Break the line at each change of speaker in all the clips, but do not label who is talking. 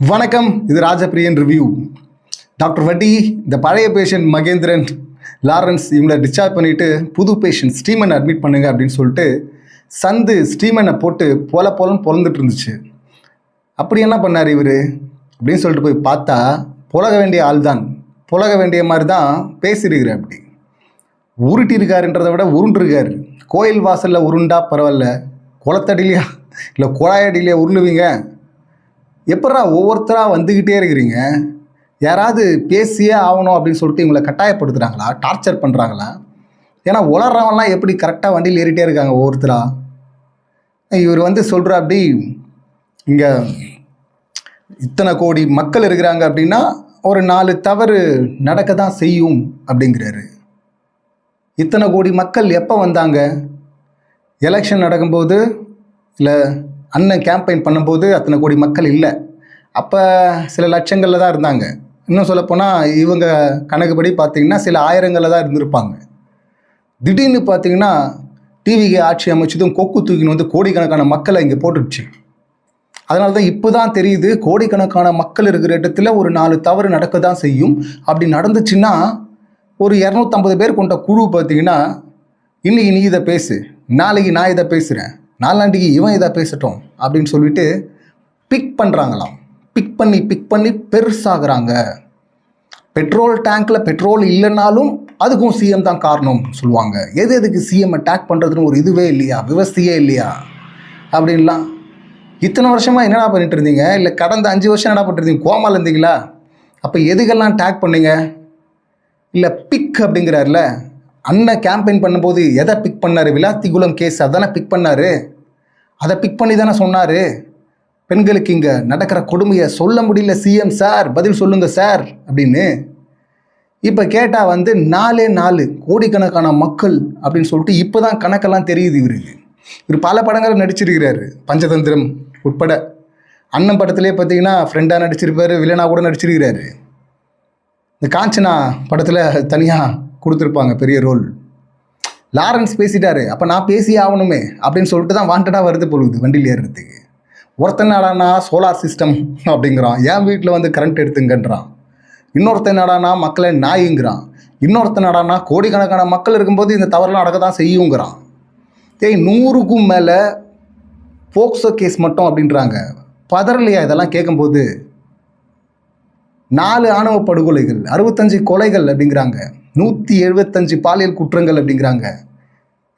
வணக்கம், இது Rajapriyan review. Doctor வட்டி இந்த பழைய பேஷண்ட் மகேந்திரன் லாரன்ஸ் இவங்களை டிஸ்சார்ஜ் பண்ணிவிட்டு புது பேஷண்ட் ஸ்டீமன் அட்மிட் பண்ணுங்க அப்படின்னு சொல்லிட்டு ஸ்டீமனை போட்டு போலன்னு பொழந்துட்டு இருந்துச்சு. அப்படி என்ன பண்ணார் இவர் அப்படின்னு சொல்லிட்டு போய் பார்த்தா புலக வேண்டிய ஆள் தான், புலக வேண்டிய மாதிரி தான் பேசியிருக்கிறார். அப்படி உருட்டிருக்காருன்றதை விட உருண்டுருக்காரு. கோயில் வாசலில் உருண்டா பரவாயில்ல, குளத்தடிலையா இல்லை குழாயடிலையா உருளுவீங்க? எப்படா ஒவ்வொருத்தராக வந்துக்கிட்டே இருக்கிறீங்க? யாராவது பேசியே ஆகணும் அப்படின்னு சொல்லிட்டு இவங்களை கட்டாயப்படுத்துகிறாங்களா, டார்ச்சர் பண்ணுறாங்களா? ஏன்னா உளறவன்லாம் எப்படி கரெக்டாக வண்டியில் ஏறிட்டே இருக்காங்க ஒவ்வொருத்தரா. இவர் சொல்கிற அப்படி இங்கே இத்தனை கோடி மக்கள் இருக்கிறாங்க அப்படின்னா ஒரு 4 தவறு நடக்க தான் செய்யும் அப்படிங்கிறாரு. இத்தனை கோடி மக்கள் எப்போ வந்தாங்க? எலெக்ஷன் நடக்கும்போது இல்லை அண்ணன் கேம்பெயின் பண்ணும்போது அத்தனை கோடி மக்கள் இல்லை. அப்போ சில லட்சங்களில் தான் இருந்தாங்க. இன்னும் சொல்லப்போனால் இவங்க கணக்குப்படி பார்த்திங்கன்னா சில ஆயிரங்களில் தான் இருந்திருப்பாங்க. திடீர்னு பார்த்திங்கன்னா டிவிக்கு ஆட்சி அமைச்சதும் கொக்கு தூக்கின்னு வந்து கோடிக்கணக்கான மக்களை இங்கே போட்டுடுச்சு. அதனால தான் இப்போ தான் தெரியுது, கோடிக்கணக்கான மக்கள் இருக்கிற இடத்துல ஒரு 4 தவறு நடக்க தான் செய்யும். அப்படி நடந்துச்சுன்னா ஒரு 250 பேர் கொண்ட குழு பார்த்திங்கன்னா இன்றைக்கி நீ இதை பேசு, நாளைக்கு நான் இதை பேசுகிறேன், நாலாண்டிக்கு இவன் இதை பேசட்டும் அப்படின்னு சொல்லிட்டு பிக் பண்ணுறாங்களாம். பிக் பண்ணி பெருசாகிறாங்க. பெட்ரோல் டேங்க்கில் பெட்ரோல் இல்லைன்னாலும் அதுக்கும் சிஎம் தான் காரணம் சொல்லுவாங்க. எதுக்கு சிஎம் அட்டாக் பண்ணுறதுன்னு ஒரு இதுவே இல்லையா, விவசாயே இல்லையா அப்படின்லாம். இத்தனை வருஷமாக என்னடா பண்ணிட்டு இருந்தீங்க? இல்லை கடந்த 5 வருஷம் என்னடா பண்ணிருந்தீங்க? கோமாவில் இருந்தீங்களா? அப்போ எதுக்கெல்லாம் டேக் பண்ணீங்க? இல்லை பிக் அப்படிங்கிறாருல, அண்ணன் கேம்பெயின் பண்ணும்போது எதை பிக் பண்ணார்? விளாத்திகுளம் கேஸ் அதானே பிக் பண்ணார். அதை பிக் பண்ணி தானே சொன்னார், பெண்களுக்கு இங்கே நடக்கிற கொடுமையை சொல்ல முடியல சிஎம் சார், பதில் சொல்லுங்க சார் அப்படின்னு. இப்போ கேட்டால் 4 கோடிக்கணக்கான மக்கள் அப்படின்னு சொல்லிட்டு இப்போ தான் கணக்கெல்லாம் தெரியுது இவருக்கு. இவர் பல படங்களை நடிச்சிருக்கிறாரு, பஞ்சதந்திரம் உட்பட. அண்ணன் படத்துலேயே பார்த்தீங்கன்னா ஃப்ரெண்டாக நடிச்சிருப்பார், வில்லனாக கூட நடிச்சிருக்கிறாரு. இந்த காஞ்சனா படத்தில் தனியாக கொடுத்துருப்பாங்க பெரிய ரோல். லாரன்ஸ் பேசிட்டாரு, அப்போ நான் பேசி ஆகணுமே அப்படின்னு சொல்லிட்டு தான் வாண்டடாக வருது பொழுது வண்டியில் ஏறுறதுக்கு. ஒருத்தன் நாடானா சோலார் சிஸ்டம் அப்படிங்கிறான், என் வீட்டில் கரண்ட் எடுத்துங்கன்றான். இன்னொருத்தன் நாடானா மக்களை நாயுங்கிறான். இன்னொருத்தன் நாடானா கோடிக்கணக்கான மக்கள் இருக்கும்போது இந்த தவறுலாம் நடக்க தான் செய்யுங்கிறான். 100க்கும் மேலே போக்சோ கேஸ் மட்டும் அப்படின்றாங்க. பதறலையா இதெல்லாம் கேட்கும்போது? 4 ஆணவ படுகொலைகள், 65 கொலைகள் அப்படிங்கிறாங்க, 175 பாலியல் குற்றங்கள் அப்படிங்கிறாங்க.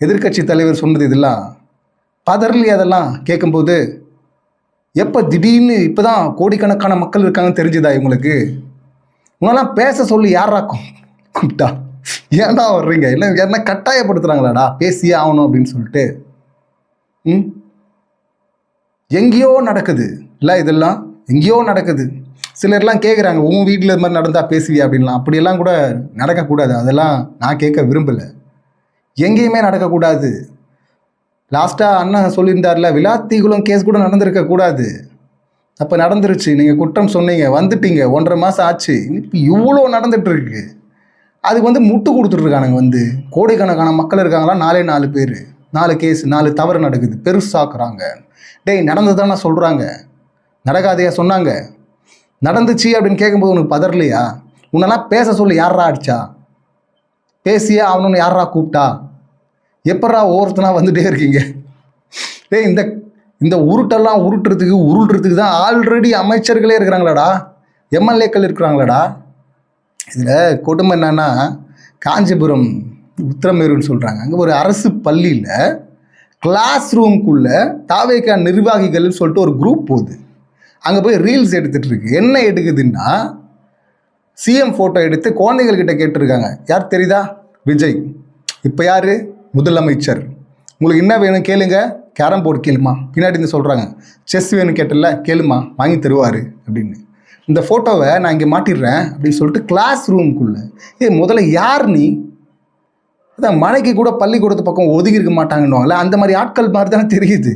எதிர்கட்சி தலைவர் சொன்னது இதெல்லாம் பதறலையா? அதெல்லாம் கேட்கும்போது எப்போ திடீர்னு இப்போ தான் கோடிக்கணக்கான மக்கள் இருக்காங்கன்னு தெரிஞ்சுதா இவங்களுக்கு? உங்களெல்லாம் பேச சொல்லி யாரா கூப்பிட்டா? ஏன்டா வர்றீங்க? இல்லை யாருன்னா கட்டாயப்படுத்துகிறாங்களாடா பேசியே ஆகணும் அப்படின்னு சொல்லிட்டு? எங்கேயோ நடக்குது இல்லை, இதெல்லாம் எங்கேயோ நடக்குது. சிலர்லாம் கேட்குறாங்க, உன் வீட்டில் இது மாதிரி நடந்தால் பேசுவியா அப்படின்லாம். அப்படியெல்லாம் கூட நடக்கக்கூடாது. அதெல்லாம் நான் கேட்க விரும்பலை. எங்கேயுமே நடக்கக்கூடாது. லாஸ்ட்டாக அண்ணன் சொல்லியிருந்தார்ல, விளாத்திகுளம் கேஸ் கூட நடந்திருக்கக்கூடாது. அப்போ நடந்துருச்சு, நீங்கள் குற்றம் சொன்னீங்க, வந்துட்டீங்க, 1.5 மாதம் ஆச்சு, இப்போ இவ்வளோ நடந்துகிட்ருக்கு. அதுக்கு முட்டு கொடுத்துட்ருக்கானுங்க. கோடிக்கணக்கான மக்கள் இருக்காங்களா, 4 பேர், 4 கேஸ், 4 தவறு நடக்குது, பெருசாக்குறாங்க. டேய் நடந்தது தானே சொல்கிறாங்க, நடக்காதையா சொன்னாங்க? நடந்துச்சு அப்படின்னு கேட்கும்போது உனக்கு பதறலையா? உன்னெல்லாம் பேச சொல்லி யாரா அடிச்சா? பேசியே ஆகணும்னு யாரா கூப்பிட்டா? எப்படா ஒவ்வொருத்தனா வந்துட்டே இருக்கீங்க? டேய் இந்த உருட்டெல்லாம் உருட்டுறதுக்கு தான் ஆல்ரெடி அமைச்சர்களே இருக்கிறாங்களாடா, எம்எல்ஏக்கள் இருக்கிறாங்களாடா. இதில் கொடுமை என்னன்னா, காஞ்சிபுரம் உத்திரமேருன்னு சொல்கிறாங்க, அங்கே ஒரு அரசு பள்ளியில் கிளாஸ் ரூம்குள்ளே தாவேகா நிர்வாகிகள்னு சொல்லிட்டு ஒரு குரூப் போகுது. அங்கே போய் ரீல்ஸ் எடுத்துகிட்ருக்கு. என்ன எடுக்குதுன்னா, சிஎம் ஃபோட்டோ எடுத்து குழந்தைகள்கிட்ட கேட்டிருக்காங்க. யார் தெரியுதா? விஜய். இப்போ யார்? முதலமைச்சர். உங்களுக்கு என்ன வேணும் கேளுங்க, கேரம் போர்டு கேளுமா. பின்னாடி இருந்து சொல்கிறாங்க, செஸ் வேணும் கேட்டல, கேளுமா, வாங்கி தருவார் அப்படின்னு. இந்த ஃபோட்டோவை நான் இங்கே மாட்டிடுறேன் அப்படின்னு சொல்லிட்டு கிளாஸ் ரூம்குள்ளே. முதல்ல யார் நீ? அதான் மழைக்கு கூட பள்ளிக்கூடத்து பக்கம் ஒதுங்கி இருக்க மாட்டாங்கன்னுவாங்களே, அந்த மாதிரி ஆட்கள் மாதிரி தானே தெரியுது.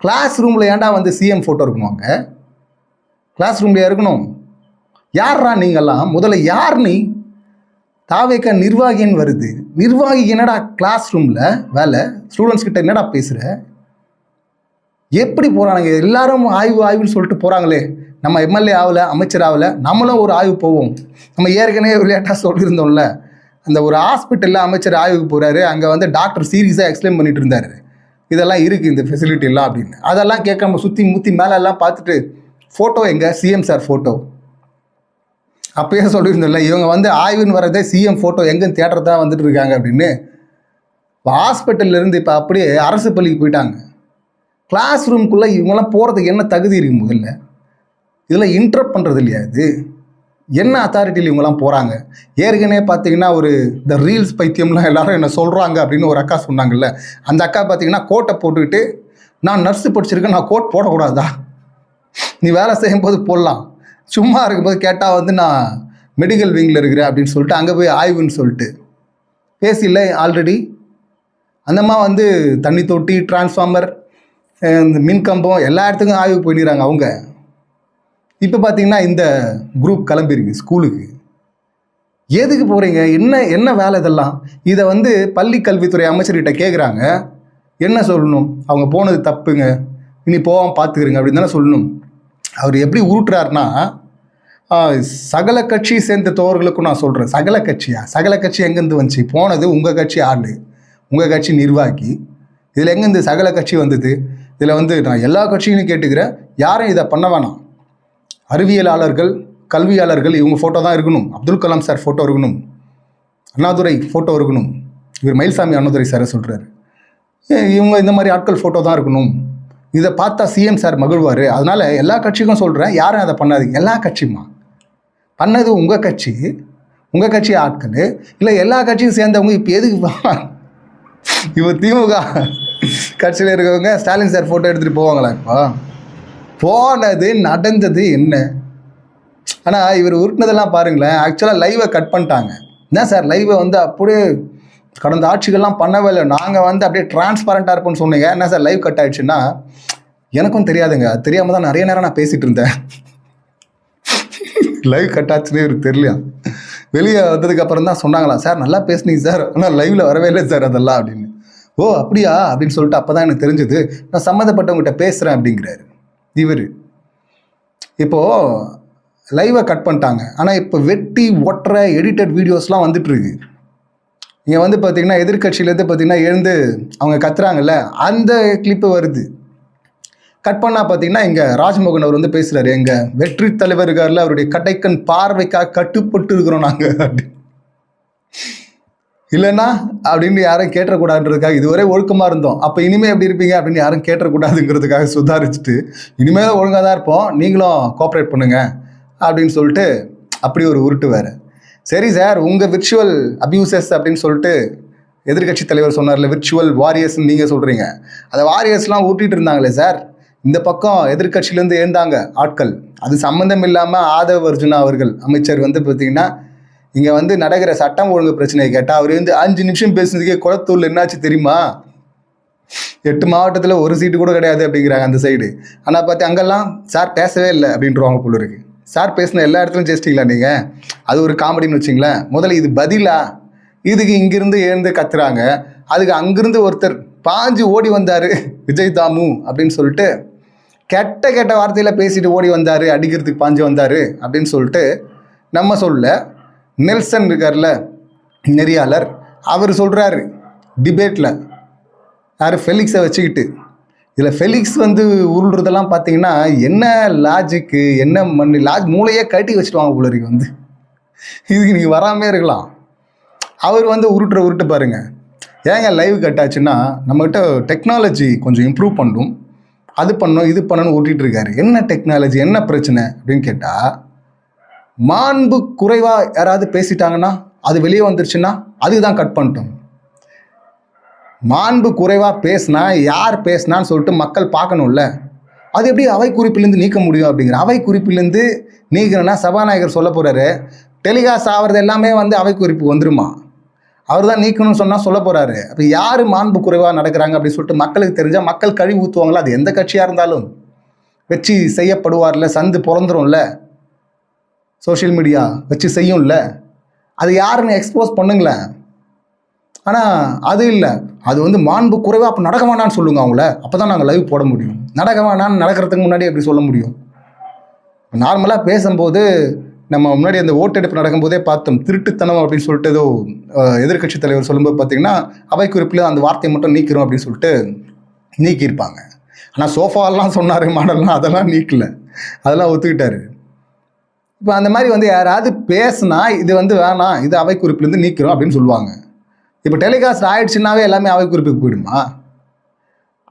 கிளாஸ் ரூமில் ஏன்டா சிஎம் ஃபோட்டோ இருக்கணும்? அங்கே கிளாஸ் ரூம்லையா இருக்கணும்? யார்ரா நீங்கள்லாம்? முதல்ல யார் நீ? தாவேக்கா நிர்வாகின்னு வருது. நிர்வாகி என்னடா கிளாஸ் ரூமில் வேலை? ஸ்டூடெண்ட்ஸ் கிட்ட என்னடா பேசுகிற? எப்படி போகிறானுங்க எல்லாரும்? ஆய்வுன்னு சொல்லிட்டு போகிறாங்களே, நம்ம எம்எல்ஏ ஆகலை, அமைச்சர் ஆகலை, நம்மளும் ஒரு ஆய்வு போவோம். நம்ம ஏற்கனவே விளையாட்டாக சொல்லியிருந்தோம்ல, அந்த ஒரு ஹாஸ்பிட்டலில் அமைச்சர் ஆய்வுக்கு போகிறாரு, அங்கே வந்து டாக்டர் சீரியஸாக எக்ஸ்பிளைன் பண்ணிட்டு இருந்தார், இதெல்லாம் இருக்குது இந்த ஃபெசிலிட்டிலாம் அப்படின்னு. அதெல்லாம் கேட்காம சுற்றி முற்றி மேலெல்லாம் பார்த்துட்டு ஃபோட்டோ எங்கே, சிஎம் சார் ஃபோட்டோ. அப்பயே சொல்லியிருந்தோம்ல, இவங்க வந்து ஆய்வுன்னு வரதே சிஎம் ஃபோட்டோ எங்கேன்னு தேட்டர் தான் வந்துட்டு இருக்காங்க அப்படின்னு. இப்போ ஹாஸ்பிட்டல்லேருந்து இப்போ அப்படியே அரசு பள்ளிக்கு போயிட்டாங்க. கிளாஸ் ரூம்குள்ளே இவங்கெல்லாம் போகிறதுக்கு என்ன தகுதி இருக்குது முதல்ல? இதில் இன்டரப்ட் பண்ணுறது இல்லையா? இது என்ன அத்தாரிட்டியில் இவங்கெல்லாம் போகிறாங்க? ஏற்கனவே பார்த்தீங்கன்னா ஒரு இந்த ரீல்ஸ் பைத்தியம்லாம் எல்லாரும் என்ன சொல்கிறாங்க அப்படின்னு ஒரு அக்கா சொன்னாங்கல்ல, அந்த அக்கா பார்த்தீங்கன்னா கோட்டை போட்டுக்கிட்டு, நான் நர்ஸு படிச்சிருக்கேன், நான் கோட் போடக்கூடாதா? நீ வேலை செய்யும்போது போடலாம், சும்மா இருக்கும்போது கேட்டால் வந்து நான் மெடிக்கல் விங்கில் இருக்கிறேன் அப்படின்னு சொல்லிட்டு அங்கே போய் ஆய்வுன்னு சொல்லிட்டு பேசிஇல்லை. ஆல்ரெடி அந்தம்மா வந்து தண்ணி தொட்டி, டிரான்ஸ்ஃபார்மர், இந்த மின்கம்பம் எல்லா இடத்துக்கும் ஆய்வு போயிடுறாங்க அவங்க. இப்போ பார்த்தீங்கன்னா இந்த குரூப் கிளம்பிருக்கு ஸ்கூலுக்கு. எதுக்கு போகிறீங்க? என்ன வேலை இதெல்லாம்? இதை வந்து பள்ளி கல்வித்துறை அமைச்சர்கிட்ட கேட்குறாங்க. என்ன சொல்லணும்? அவங்க போனது தப்புங்க, இனி போகாமல் பார்த்துக்கிறீங்க அப்படின்னு தானே சொல்லணும். அவர் எப்படி உருட்டுறாருன்னா, சகல கட்சி சேர்ந்த தோழர்களுக்கும் நான் சொல்கிறேன், சகல கட்சி எங்கேருந்து வந்துச்சு? போனது உங்கள் கட்சி ஆளு, உங்கள் கட்சி நிர்வாகி. இதில் எங்கேருந்து சகல கட்சி வந்தது? இதில் வந்து நான் எல்லா கட்சியும் கேட்டுக்கிறேன், யாரும் இதை பண்ண வேணாம். அறிவியலாளர்கள், கல்வியாளர்கள் இவங்க ஃபோட்டோ தான் இருக்கணும். அப்துல் கலாம் சார் ஃபோட்டோ இருக்கணும், அண்ணாதுரை ஃபோட்டோ இருக்கணும். இவர் மயில்சாமி அண்ணாதுரை சாரை சொல்கிறாரு, இவங்க இந்த மாதிரி ஆட்கள் ஃபோட்டோ தான் இருக்கணும். இதை பார்த்தா சிஎம் சார் மகிழ்வார். அதனால் எல்லா கட்சிக்கும் சொல்கிறேன், யாரும் அதை பண்ணாதீங்க. எல்லா கட்சியுமா பண்ணது உங்கள் கட்சி ஆட்கள் இல்லை, எல்லா கட்சியும் சேர்ந்தவங்க. இப்போ எதுக்கு இப்போ திமுக கட்சியில் இருக்கவங்க ஸ்டாலின் சார் ஃபோட்டோ எடுத்துகிட்டு போவாங்களா? இப்போ போனது நடந்தது என்ன? ஆனால் இவர் உருட்டினதெல்லாம் பாருங்களேன். ஆக்சுவலாக லைவை கட் பண்ணிட்டாங்க. என்ன சார் லைவை வந்து அப்படியே கடந்த ஆட்சிகள்லாம் பண்ணவே இல்லை, நாங்கள் வந்து அப்படியே டிரான்ஸ்பரண்ட்டாக இருப்போம்னு சொன்னீங்க. என்ன சார் லைவ் கட் ஆகிடுச்சுன்னா? எனக்கும் தெரியாதுங்க, அது தெரியாமல் தான் நிறைய நேரம் நான் பேசிகிட்டு இருந்தேன். லைவ் கட் ஆச்சுன்னே இவருக்கு தெரியலையா? வெளியே வந்ததுக்கப்புறம் தான் சொன்னாங்களாம், சார் நல்லா பேசுனீங்க சார், ஆனால் லைவில் வரவே இல்லை சார் அதெல்லாம் அப்படின்னு. ஓ அப்படியா அப்படின்னு சொல்லிட்டு அப்போ தான் எனக்கு தெரிஞ்சது, நான் சம்மந்தப்பட்டவங்ககிட்ட பேசுகிறேன் அப்படிங்கிறாரு இவர். இப்போது லைவை கட் பண்ணிட்டாங்க. ஆனால் இப்போ வெட்டி ஒட்டுற எடிட்டட் வீடியோஸ்லாம் வந்துட்டுருக்கு. இங்கே வந்து பார்த்திங்கன்னா எதிர்கட்சியிலேருந்து பார்த்திங்கன்னா எழுந்து அவங்க கத்துறாங்கல்ல, அந்த கிளிப்பு வருது. கட் பண்ணால் பார்த்தீங்கன்னா இங்கே ராஜ்மோகன் அவர் வந்து பேசுகிறாரு, எங்கள் வெற்றி தலைவர் இருக்கார்ல, அவருடைய கடைக்கண் பார்வைக்காக கட்டுப்பட்டு இருக்கிறோம் நாங்கள் அப்படி, இல்லைன்னா அப்படின்னு யாரும் கேட்டக்கூடாதுன்றதுக்காக இதுவரை ஒழுக்கமாக இருந்தோம், அப்போ இனிமேல் எப்படி இருப்பீங்க அப்படின்னு யாரும் கேட்டக்கூடாதுங்கிறதுக்காக சுதாரிச்சுட்டு இனிமேல் ஒழுங்காக தான் இருப்போம், நீங்களும் கோஆப்ரேட் பண்ணுங்க அப்படின்னு சொல்லிட்டு அப்படி ஒரு உருட்டு வேறு. சரி சார், உங்கள் விர்ச்சுவல் அப்யூசஸ் அப்படின்னு சொல்லிட்டு எதிர்கட்சி தலைவர் சொன்னார்ல, விர்ச்சுவல் வாரியர்ஸ்ன்னு நீங்கள் சொல்கிறீங்க. அந்த வாரியர்ஸ்லாம் ஊட்டிகிட்டு இருந்தாங்களே சார், இந்த பக்கம் எதிர்கட்சியிலேருந்து எழுந்தாங்க ஆட்கள், அது சம்மந்தம் இல்லாமல் ஆதவ் அர்ஜுனா அவர்கள் அமைச்சர் வந்து பார்த்திங்கன்னா இங்கே வந்து நடக்கிற சட்டம் ஒழுங்கு பிரச்சனையை கேட்டால் அவர் வந்து 5 நிமிஷம் பேசுனதுக்கே குளத்தூரில் என்னாச்சு தெரியுமா, 8 மாவட்டத்தில் ஒரு சீட்டு கூட கிடையாது அப்படிங்கிறாங்க அந்த சைடு. ஆனால் பார்த்து அங்கெல்லாம் சார் பேசவே இல்லை அப்படின்றவாங்க போல இருக்கு. சார் பேசின எல்லா இடத்துலையும் ஜெயிச்சிட்டிங்களா நீங்கள்? அது ஒரு காமெடின்னு வச்சிங்களேன். முதல்ல இது பதிலா? இதுக்கு இங்கிருந்து எழுந்து கத்துறாங்க, அதுக்கு அங்கிருந்து ஒருத்தர் பாஞ்சு ஓடி வந்தார், விஜய் தாமு அப்படின்னு சொல்லிட்டு கெட்ட வார்த்தையில் பேசிட்டு ஓடி வந்தார், அடிக்கிறதுக்கு பாஞ்சு வந்தார் அப்படின்னு சொல்லிட்டு நம்ம சொல்ல. நெல்சன் இருக்கார்ல நெறியாளர், அவர் சொல்கிறாரு டிபேட்டில், யார் ஃபெலிக்ஸை வச்சுக்கிட்டு. இதில் ஃபெலிக்ஸ் வந்து உருள்றதெல்லாம் பார்த்தீங்கன்னா என்ன லாஜிக்கு, என்ன மூளையே கட்டி வச்சுட்டு போல இருக்கு வந்து, இதுக்கு நீங்கள் வராமே இருக்கலாம். அவர் வந்து உருட்டு பாருங்கள். ஏங்க லைவ் கட்டாச்சுன்னா நம்மகிட்ட டெக்னாலஜி கொஞ்சம் இம்ப்ரூவ் பண்ணணும், அது பண்ணணும் இது பண்ணணும்னு ஓட்டிகிட்டு இருக்காரு. என்ன டெக்னாலஜி, என்ன பிரச்சனை அப்படின்னு கேட்டால், மாண்பு குறைவாக யாராவது பேசிட்டாங்கன்னா அது வெளியே வந்துருச்சுன்னா அதுதான் கட் பண்ணிட்டோம். மாண்பு குறைவாக பேசினா யார் பேசினான்னு சொல்லிட்டு மக்கள் பார்க்கணும்ல, அது எப்படி அவை குறிப்பிலேருந்து நீக்க முடியும் அப்படிங்கிற. அவை குறிப்பிலேருந்து நீக்கணும்னா சபாநாயகர் சொல்ல போகிறாரு, டெலிகாஸ்ட் ஆகிறது எல்லாமே வந்து அவை குறிப்பு வந்துருமா, அவர் தான் நீக்கணும்னு சொன்னால் சொல்ல போகிறாரு. அப்போ யார் மாண்பு குறைவாக நடக்கிறாங்க அப்படின்னு சொல்லிட்டு மக்களுக்கு தெரிஞ்சால் மக்கள் கழுவி ஊற்றுவாங்களா? அது எந்த கட்சியாக இருந்தாலும் வச்சு செய்யப்படுவார்ல, சந்து பிறந்துரும்ல, சோஷியல் மீடியா வச்சு செய்யும்ல, அது யாருன்னு எக்ஸ்போஸ் பண்ணுங்களேன். ஆனால் அது இல்லை, அது வந்து மாண்பு குறைவாக அப்போ நடக்க வேணான்னு சொல்லுங்க அவங்கள, அப்போ தான் நாங்கள் லைவ் போட முடியும். நடக்க வேணான்னு நடக்கிறதுக்கு முன்னாடி எப்படி சொல்ல முடியும்? நார்மலாக பேசும்போது நம்ம முன்னாடி அந்த ஓட்டெடுப்பு நடக்கும்போதே பார்த்தோம், திருட்டுத்தனம் அப்படின்னு சொல்லிட்டு ஏதோ எதிர்க்கட்சி தலைவர் சொல்லும்போது பார்த்தீங்கன்னா அவை குறிப்பில் அந்த வார்த்தையை மட்டும் நீக்கிறோம் அப்படின்னு சொல்லிட்டு நீக்கியிருப்பாங்க. ஆனால் சோஃபாலாம் சொன்னார் மாடல்லாம், அதெல்லாம் நீக்கல, அதெல்லாம் ஒத்துக்கிட்டாரு. இப்போ அந்த மாதிரி வந்து யாராவது பேசுனா இது வந்து வேணாம், இது அவை குறிப்பிலேருந்து நீக்கிறோம் அப்படின்னு சொல்லுவாங்க. இப்போ டெலிகாஸ்ட் ஆயிடுச்சுன்னாவே எல்லாமே அவை குறிப்புக்கு போயிடுமா?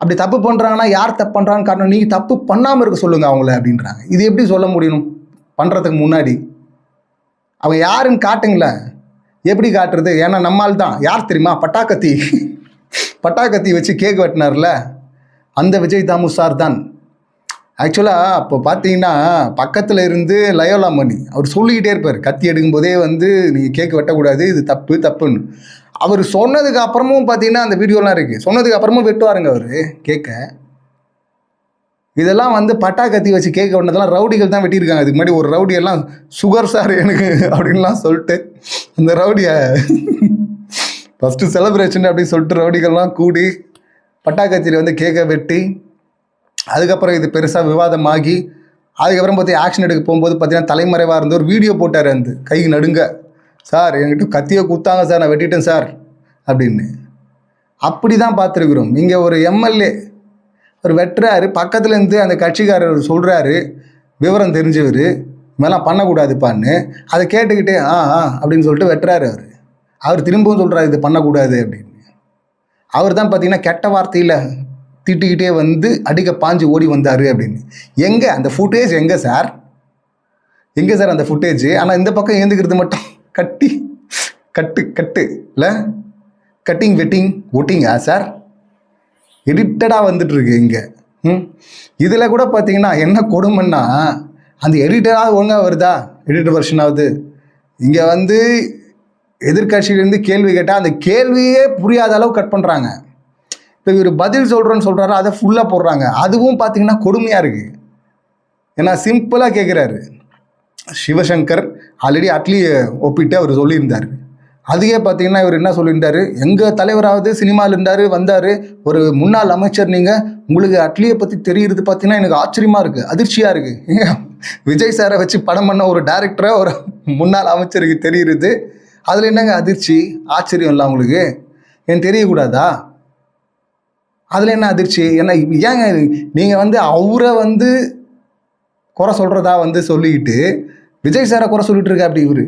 அப்படி தப்பு பண்ணுறாங்கன்னா யார் தப்பு பண்ணுறான்னு காரணம், நீங்கள் தப்பு பண்ணாமல் இருக்க சொல்லுங்கள் அவங்கள அப்படின்றாங்க. இது எப்படி சொல்ல முடியும்? பண்ணுறதுக்கு முன்னாடி அவங்க யாருன்னு காட்டுங்களேன். எப்படி காட்டுறது? ஏன்னா நம்மால் தான் யார் தெரியுமா, பட்டாக்கத்தி வச்சு கேக் வெட்டினார்ல அந்த விஜய் தாமு சார் தான். ஆக்சுவலாக அப்போ பார்த்தீங்கன்னா பக்கத்தில் இருந்து லயோலா மணி அவர் சொல்லிக்கிட்டே இருப்பார், கத்தி எடுக்கும்போதே வந்து நீங்கள் கேக் வெட்டக்கூடாது, இது தப்புன்னு. அவர் சொன்னதுக்கு அப்புறமும் பார்த்தீங்கன்னா அந்த வீடியோலாம் இருக்குது, சொன்னதுக்கு அப்புறமும் வெட்டுவாருங்க அவர் கேட்க. இதெல்லாம் வந்து பட்டாக்கத்தி வச்சு கேட்க வேண்டதெல்லாம் ரவுடிகள் தான் வெட்டியிருக்காங்க. அதுக்கு முன்னாடி ஒரு ரவுடியெல்லாம் சுகர் சார் எனக்கு அப்படின்லாம் சொல்லிட்டு அந்த ரவுடியை ஃபஸ்ட்டு செலிப்ரேஷன் அப்படின்னு சொல்லிட்டு ரவுடிகள்லாம் கூடி பட்டாக்கத்தியில் வந்து கேக்கை வெட்டி, அதுக்கப்புறம் இது பெருசாக விவாதமாகி, அதுக்கப்புறம் பார்த்து ஆக்ஷன் எடுக்க போகும்போது பார்த்தீங்கன்னா தலைமறைவாக இருந்து ஒரு வீடியோ போட்டார், அந்த கை நடுங்க, சார் என்கிட்ட கத்தியை குத்தாங்க சார், நான் வெட்டிட்டேன் சார் அப்படின்னு. அப்படி தான் பார்த்துருக்குறோம். இங்கே ஒரு எம்எல்ஏ ஒரு வெட்டுறாரு, பக்கத்துலேருந்து அந்த கட்சிக்காரர் சொல்கிறாரு, விவரம் தெரிஞ்சவர், மேலாம் பண்ணக்கூடாதுப்பான்னு. அதை கேட்டுக்கிட்டே அப்படின்னு சொல்லிட்டு வெட்டுறாரு. அவர் திரும்பவும் சொல்கிறார் இது பண்ணக்கூடாது அப்படின்னு. அவர் தான் பார்த்தீங்கன்னா கெட்ட வார்த்தையில் திட்டிக்கிட்டே வந்து அடிக்க பாஞ்சு ஓடி வந்தார் அப்படின்னு. எங்கே அந்த ஃபுட்டேஜ்? எங்கே சார் அந்த ஃபுட்டேஜ்? ஆனால் இந்த பக்கம் ஏந்துக்கிறது மட்டும் கட்டு இல்லை, கட்டிங் வெட்டிங் ஒட்டிங்கா சார், எடிட்டடாக வந்துட்டுருக்கு இங்கே. இதில் கூட பார்த்தீங்கன்னா என்ன கொடுமைன்னா, அந்த எடிட்டராக ஒழுங்காக வருதா, எடிட்டர் வெர்ஷனாவது. இங்கே வந்து எதிர்கட்சியிலேருந்து கேள்வி கேட்டால் அந்த கேள்வியே புரியாத அளவு கட் பண்ணுறாங்க. இப்போ இவர் பதில் சொல்கிறாரு, அதை ஃபுல்லாக போடுறாங்க. அதுவும் பார்த்தீங்கன்னா கொடுமையாக இருக்குது. ஏன்னா சிம்பிளாக கேட்குறாரு. சிவசங்கர் ஆல்ரெடி அட்லி ஒப்பிட்டு அவர் சொல்லியிருந்தார். அதுவே பார்த்தீங்கன்னா இவர் என்ன சொல்லியிருந்தார், எங்கள் தலைவராவது சினிமாவில் இருந்தார் வந்தார், ஒரு முன்னாள் அமைச்சர், நீங்கள் உங்களுக்கு அட்லியை பற்றி தெரிகிறது பார்த்தீங்கன்னா எனக்கு ஆச்சரியமாக இருக்குது, அதிர்ச்சியாக இருக்குது. விஜய் சாரை வச்சு படம் பண்ண ஒரு டைரக்டராக ஒரு முன்னாள் அமைச்சருக்கு தெரிகிறது, அதில் என்னங்க அதிர்ச்சி ஆச்சரியம் இல்லை உங்களுக்கு? ஏன் தெரியக்கூடாதா? அதில் என்ன அதிர்ச்சி? ஏன்னா ஏங்க நீங்கள் வந்து அவரை வந்து குறை சொல்கிறதா வந்து சொல்லிக்கிட்டு விஜய் சாரை குறை சொல்லிட்டு இருக்க அப்படி இவர்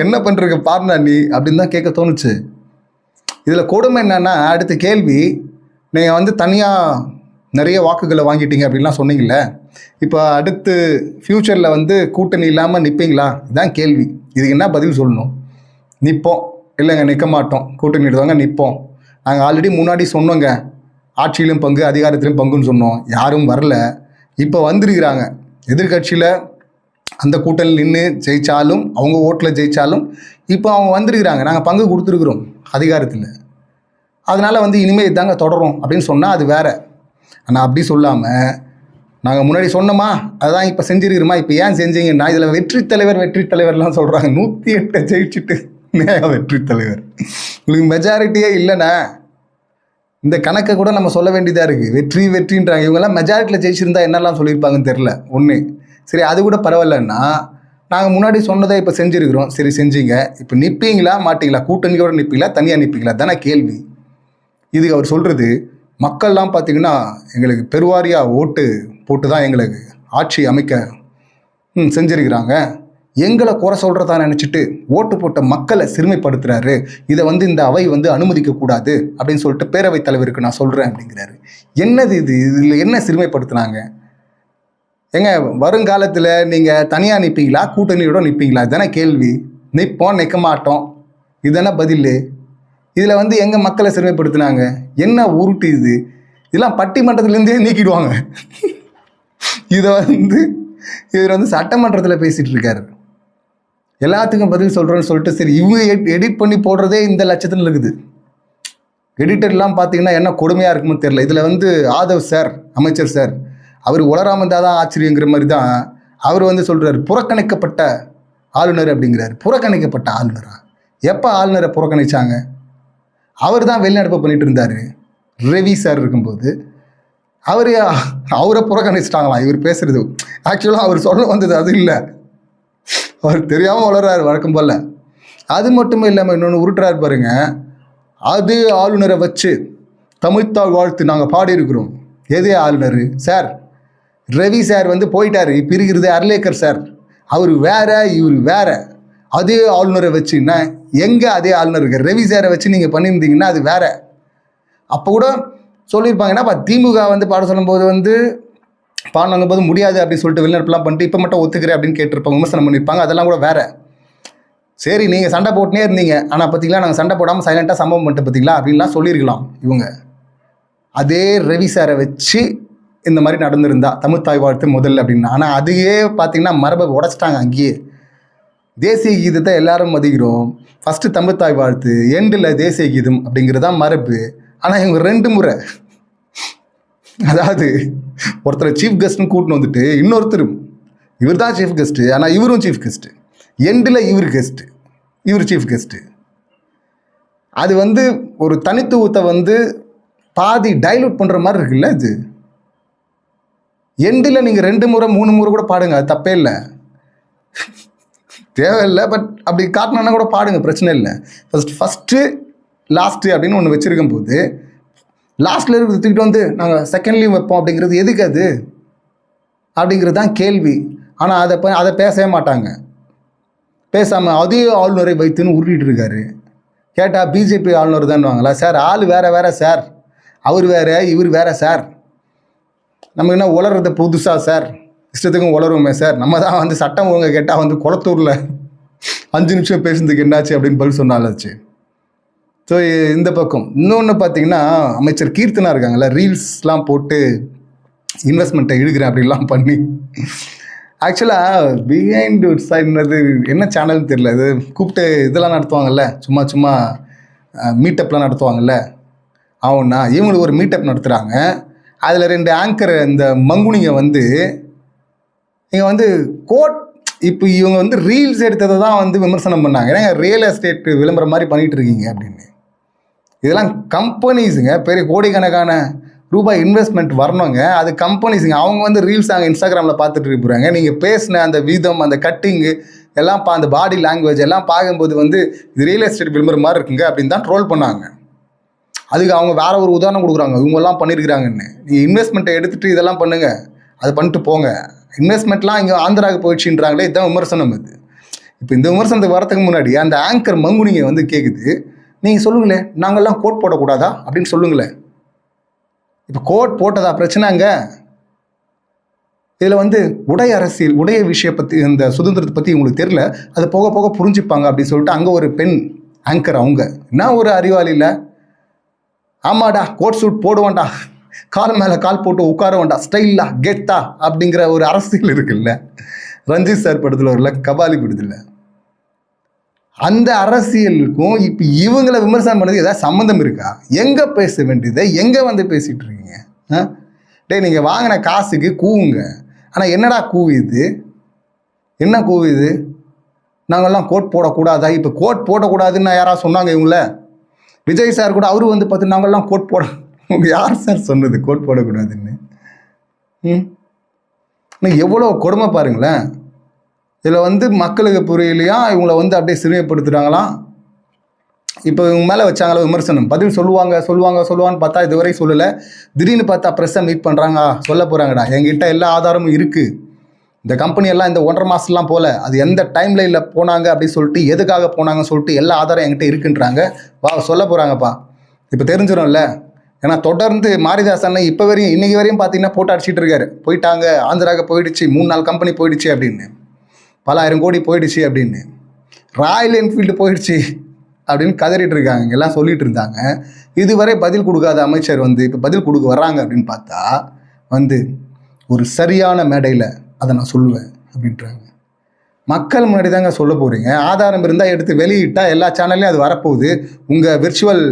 என்ன பண்ணுறீங்க பாருண்ணா நீ அப்படின்னு தான் கேட்க தோணுச்சு. இதில் கொடுமை என்னன்னா, அடுத்த கேள்வி, நீங்கள் வந்து தனியாக நிறைய வாக்குகளை வாங்கிட்டீங்க அப்படின்லாம் சொன்னீங்கல்ல, இப்போ அடுத்து ஃப்யூச்சரில் வந்து கூட்டணி இல்லாமல் நிற்பீங்களா? இதுதான் கேள்வி. இதுக்கு என்ன பதில் சொல்லணும்? நிற்போம், இல்லைங்க நிற்க மாட்டோம், கூட்டணி எடுத்தவங்க நிற்போம். நாங்கள் ஆல்ரெடி முன்னாடி சொன்னோங்க, ஆட்சியிலும் பங்கு அதிகாரத்திலும் பங்குன்னு சொன்னோம், யாரும் வரல. இப்போ வந்துருக்கிறாங்க எதிர்கட்சியில், அந்த கூட்டணியில் நின்று ஜெயித்தாலும் அவங்க ஓட்டில் ஜெயித்தாலும் இப்போ அவங்க வந்துருக்கிறாங்க, நாங்கள் பங்கு கொடுத்துருக்குறோம் அதிகாரத்தில், அதனால் வந்து இனிமேல் இதாங்க தொடரும் அப்படின்னு சொன்னால் அது வேறு. ஆனால் அப்படி சொல்லாமல் நாங்கள் முன்னாடி சொன்னோமா அதுதான் இப்போ செஞ்சுருக்கிறோமா, இப்போ ஏன் செஞ்சீங்கன்னா இதில் வெற்றி தலைவர்லாம் சொல்கிறாங்க. 108 ஜெயிச்சுட்டு வெற்றி தலைவர், உங்களுக்கு மெஜாரிட்டியே இல்லைண்ணா. இந்த கணக்கை கூட நம்ம சொல்ல வேண்டியதாக இருக்குது. வெற்றின்றாங்க, இவங்கெல்லாம் மெஜாரிட்டியில் ஜெயிச்சிருந்தா என்னெல்லாம் சொல்லியிருப்பாங்கன்னு தெரில. ஒன்று சரி, அது கூட பரவாயில்லன்னா, நாங்கள் முன்னாடி சொன்னதை இப்போ செஞ்சுருக்கிறோம், சரி செஞ்சீங்க, இப்போ நிற்பீங்களா மாட்டிங்களா, கூட்டணியோடு நிற்பீங்களா தனியாக நிற்பீங்களா தானே கேள்வி. இதுக்கு அவர் சொல்கிறது, மக்கள்லாம் பார்த்திங்கன்னா எங்களுக்கு பெருவாரியாக ஓட்டு போட்டு தான் எங்களுக்கு ஆட்சி அமைக்க செஞ்சுருக்கிறாங்க, எங்களை குறை சொல்கிறதா நினச்சிட்டு ஓட்டு போட்ட மக்களை சிறுமைப்படுத்துகிறாரு, இதை வந்து இந்த அவை வந்து அனுமதிக்கக்கூடாது அப்படின்னு சொல்லிட்டு பேரவைத் தலைவருக்கு நான் சொல்கிறேன் அப்படிங்கிறாரு. என்னது இது? இதில் என்ன சிறுமைப்படுத்துனாங்க? ஏங்க வருங்காலத்தில் நீங்கள் தனியாக நிற்பீங்களா கூட்டணியோட நிற்பீங்களா இதுதானே கேள்வி. நிற்போம் நிற்க மாட்டோம் இதுதானே பதில். இதில் வந்து எங்கள் மக்களை சிறுமைப்படுத்தினாங்க, என்ன உருட்டு இது? இதெல்லாம் பட்டிமன்றத்துலேருந்தே நீக்கிடுவாங்க. இவர் வந்து சட்டமன்றத்தில் பேசிகிட்டு இருக்காரு, எல்லாத்துக்கும் பதில் சொல்கிறேன்னு சொல்லிட்டு. சரி, இவங்க எடிட் பண்ணி போடுறதே இந்த லட்சத்தில் இருக்குது. எடிட்டர்லாம் பார்த்தீங்கன்னா என்ன கொடுமையாக இருக்குன்னு தெரில. இதில் வந்து ஆதவ் சார், அமைச்சர் சார், அவர் உளராமல் இருந்தால் தான் ஆச்சரியங்கிற மாதிரி தான் அவர் வந்து சொல்கிறார், புறக்கணிக்கப்பட்ட ஆளுநர் அப்படிங்கிறாரு. புறக்கணிக்கப்பட்ட ஆளுநரா? எப்போ ஆளுநரை புறக்கணிச்சாங்க? அவர் தான் வெளிநடப்பு பண்ணிட்டு இருந்தார் ரவி சார் இருக்கும்போது. அவரை புறக்கணிச்சிட்டாங்களாம் இவர் பேசுகிறது. ஆக்சுவலாக அவர் சொல்ல வந்தது அது இல்லை, அவர் தெரியாமல் வளர்றாரு வழக்கம் போல். அது மட்டுமே இல்லாமல் இன்னொன்று உருட்டுறாரு பாருங்க, அதே ஆளுநரை வச்சு தமிழ்த்தாள் வாழ்த்து நாங்கள் பாடியிருக்கிறோம். எதே ஆளுநர் சார்? ரவி சார் வந்து போயிட்டார், இப்போ இருக்கிறது அர்லேக்கர் சார், அவர் வேற இவர் வேற. அதே ஆளுநரை வச்சுன்னா எங்கே அதே ஆளுநர் இருக்கார்? ரவி சாரை வச்சு நீங்கள் பண்ணியிருந்தீங்கன்னா அது வேற. அப்போ கூட சொல்லியிருப்பாங்கன்னா திமுக வந்து பாட சொல்லும்போது வந்து பாடினாங்க போது முடியாது அப்படின்னு சொல்லிட்டு வெளிநடப்புலாம் பண்ணிட்டு இப்போ மட்டும் ஒத்துக்கிறேன் அப்படின்னு கேட்டிருப்பாங்க, விமர்சனம் பண்ணியிருப்பாங்க. அதெல்லாம் கூட வேற. சரி நீங்கள் சண்டை போட்டுனே இருந்தீங்க, ஆனால் பார்த்தீங்களா நாங்கள் சண்டை போடாமல் சைலண்ட்டாக சம்பவம் பண்ணிட்டு பார்த்தீங்களா அப்படின்லாம் சொல்லியிருக்கலாம் இவங்க. அதே ரவி சாரை வச்சு இந்த மாதிரி நடந்திருந்தா தமிழ்த்தாய் வாழ்த்து முதல்ல அப்படின்னா. ஆனால் அதையே பார்த்தீங்கன்னா மரபை உடச்சிட்டாங்க. அங்கேயே தேசிய கீதத்தை எல்லாரும் மதிக்கிறோம், ஃபஸ்ட்டு தமிழ்த்தாய் வாழ்த்து, எண்டில் தேசிய கீதம் அப்படிங்கிறது தான் மரபு. ஆனால் இவங்க 2 முறை, அதாவது ஒருத்தர் சீஃப் கெஸ்ட்னு கூட்டின்னு வந்துட்டு இன்னொருத்தர் இவர் தான் சீஃப் கெஸ்ட்டு, ஆனால் இவரும் சீஃப் கெஸ்ட்டு, எண்டில் இவர் கெஸ்ட்டு, இவர் சீஃப் கெஸ்ட்டு. அது வந்து ஒரு தனித்துவத்தை வந்து பாதி டைலூட் பண்ணுற மாதிரி இருக்குல்ல. இது எண்டில் நீங்கள் 2 முறை 3 முறை கூட பாடுங்க, அது தப்பே இல்லை, தேவையில்லை. பட் அப்படி காட்டினா கூட பாடுங்க, பிரச்சனை இல்லை. ஃபஸ்ட்டு லாஸ்ட்டு அப்படின்னு ஒன்று வச்சுருக்கும் போது லாஸ்ட்டில் இருக்கிறது தூக்கிட்டு வந்து நாங்கள் செகண்ட்லேயும் வைப்போம் அப்படிங்கிறது எதுக்கு அது அப்படிங்கிறது தான் கேள்வி. ஆனால் அதை பேசவே மாட்டாங்க. பேசாமல் அதே ஆளுநரை வைத்துன்னு உருட்டிகிட்டு இருக்காரு. கேட்டால் பிஜேபி ஆளுநர் தான்வாங்களா? சார் ஆள் வேறு வேறு சார், அவர் வேறு இவர் வேறு சார், நம்ம என்ன உளறது புதுசாக சார், இஷ்டத்துக்கும் உளருவோமே சார், நம்ம தான் வந்து சட்டம் ஒழுங்கை கேட்டால் வந்து குளத்தூரில் 5 நிமிஷம் பேசுறதுக்கு என்னாச்சு அப்படின்னு பதில் சொன்னாலாச்சு. ஸோ இந்த பக்கம் இன்னொன்று பார்த்தீங்கன்னா அமைச்சர் கீர்த்தனா இருக்காங்கல்ல, ரீல்ஸ்லாம் போட்டு இன்வெஸ்ட்மெண்ட்டை இழுக்கிறேன் அப்படின்லாம் பண்ணி, ஆக்சுவலாக பிஹைண்ட் சைட்னது என்ன சேனல்னு தெரியல, இது கூப்பிட்டு இதெல்லாம் நடத்துவாங்கல்ல, சும்மா சும்மா மீட்டப்லாம் நடத்துவாங்கல்ல, அவனா இவங்களுக்கு ஒரு மீட்டப் நடத்துகிறாங்க. அதில் 2 ஆங்கர் இந்த மங்குனிங்க வந்து இங்கே வந்து இப்போ இவங்க வந்து ரீல்ஸ் எடுத்ததை தான் வந்து விமர்சனம் பண்ணாங்க. ஏன்னா ரியல் எஸ்டேட் விளம்பரம் மாதிரி பண்ணிகிட்டு இருக்கீங்க அப்படின்னு. இதெல்லாம் கம்பெனிஸுங்க, பெரிய கோடிக்கணக்கான ரூபாய் இன்வெஸ்ட்மெண்ட் வரணுங்க, அது கம்பெனிஸுங்க. அவங்க வந்து ரீல்ஸ் அங்கே இன்ஸ்டாகிராமில் பார்த்துட்டு இருப்பாங்க. நீங்கள் பேசின அந்த வீதம், அந்த கட்டிங்கு எல்லாம் அந்த பாடி லாங்குவேஜ் எல்லாம் பார்க்கும்போது வந்து இது ரியல் எஸ்டேட் விளம்பரம் மாதிரி இருக்குங்க அப்படின்னு தான் ட்ரோல் பண்ணாங்க. அதுக்கு அவங்க வேற ஒரு உதாரணம் கொடுக்குறாங்க, இவங்கெல்லாம் பண்ணியிருக்கிறாங்கன்னு. நீங்கள் இன்வெஸ்ட்மெண்ட்டை எடுத்துகிட்டு இதெல்லாம் பண்ணுங்கள், அது பண்ணிட்டு போங்க. இன்வெஸ்ட்மெண்ட்லாம் இங்கே ஆந்திராவுக்கு போயிடுச்சுன்றாங்களே, இதுதான் விமர்சனம். இது இப்போ இந்த விமர்சனத்துக்கு வரதுக்கு முன்னாடி அந்த ஆங்கர் மங்குனிங்க வந்து கேட்குது, நீங்கள் சொல்லுங்களேன் நாங்கள்லாம் கோட் போடக்கூடாதா அப்படின்னு சொல்லுங்களேன். இப்போ கோட் போட்டதா பிரச்சனைங்க? இதில் வந்து உடைய அரசியல், உடைய விஷயம் பற்றி, இந்த சுதந்திரத்தை பற்றி உங்களுக்கு தெரியல, அது போக போக புரிஞ்சுப்பாங்க அப்படின்னு சொல்லிட்டு அங்கே ஒரு பெண் ஆங்கர், அவங்க என்ன ஒரு அறிவாளி இல்லை, ஆமாடா கோட் சூட் போடுவான்டா, கால் மேலே கால் போட்டு உட்கார வேண்டாம், ஸ்டைலா கெத்தா அப்படிங்கிற ஒரு அரசியல் இருக்குல்ல. ரஞ்சித் சார் படத்தில் வரல, கபாலி படத்தில், அந்த அரசியலுக்கும் இப்போ இவங்களை விமர்சனம் பண்ணது ஏதாவது சம்மந்தம் இருக்கா? எங்கே பேச வேண்டியதை எங்கே வந்து பேசிகிட்டு இருக்கீங்க? டே நீங்கள் வாங்கின காசுக்கு கூவுங்க. ஆனால் என்னடா கூவுது, என்ன கூவுது? நாங்கள்லாம் கோட் போடக்கூடாதா? இப்போ கோட் போடக்கூடாதுன்னு யாராவது சொன்னாங்க இவங்கள? விஜய் சார் கூட அவரு வந்து பார்த்து நாங்கள்லாம் கோட் போட, யார் சார் சொன்னது கோட் போடக்கூடாதுன்னு? எவ்வளோ கொடுமை பாருங்களேன். இதில் வந்து மக்களுக்கு புரியலையா, இவங்கள வந்து அப்படியே சிறுமைப்படுத்துகிறாங்களாம். இப்போ இவங்க மேலே வச்சாங்களா விமர்சனம், பதில் சொல்லுவாங்கன்னு பார்த்தா இதுவரை சொல்லலை. திடீர்னு பார்த்தா ப்ரெஸ்ஸை மீட் பண்ணுறாங்க, சொல்ல போகிறாங்கடா என்கிட்ட எல்லா ஆதாரமும் இருக்குது, இந்த கம்பெனியெல்லாம் இந்த 1.5 மாதம்லாம் போல், அது எந்த டைம்லைனில் போனாங்க அப்படின்னு சொல்லிட்டு, எதுக்காக போனாங்கன்னு சொல்லிட்டு எல்லா ஆதாரம் என்கிட்ட இருக்குன்றாங்க. சொல்ல போகிறாங்கப்பா. இப்போ தெரிஞ்சிடும்ல. ஏன்னா தொடர்ந்து மாரிதாசன் இப்போ வரையும் இன்றைக்கி வரையும் பார்த்தீங்கன்னா போட்டு அடிச்சிட்டு இருக்காரு, போயிட்டாங்க ஆந்திராவுக்கு போயிடுச்சு, 3-4 கம்பெனி போயிடுச்சு அப்படின்னு, பல ஆயிரம் கோடி போயிடுச்சு அப்படின்னு, ராயல் என்ஃபீல்டு போயிடுச்சு அப்படின்னு கதறிட்டு இருக்காங்க, எல்லாம் சொல்லிட்டு இருந்தாங்க. இதுவரை பதில் கொடுக்காத அமைச்சர் வந்து இப்போ பதில் கொடுக்க வர்றாங்க அப்படின்னு பார்த்தா வந்து ஒரு சரியான மேடையில் அதை நான் சொல்லுவேன் அப்படின்றாங்க. மக்கள் முன்னாடி தாங்க சொல்ல போகிறீங்க, ஆதாரம் இருந்தால் எடுத்து வெளியிட்டால் எல்லா சேனல்லையும் அது வரப்போகுது. உங்கள் விர்ச்சுவல்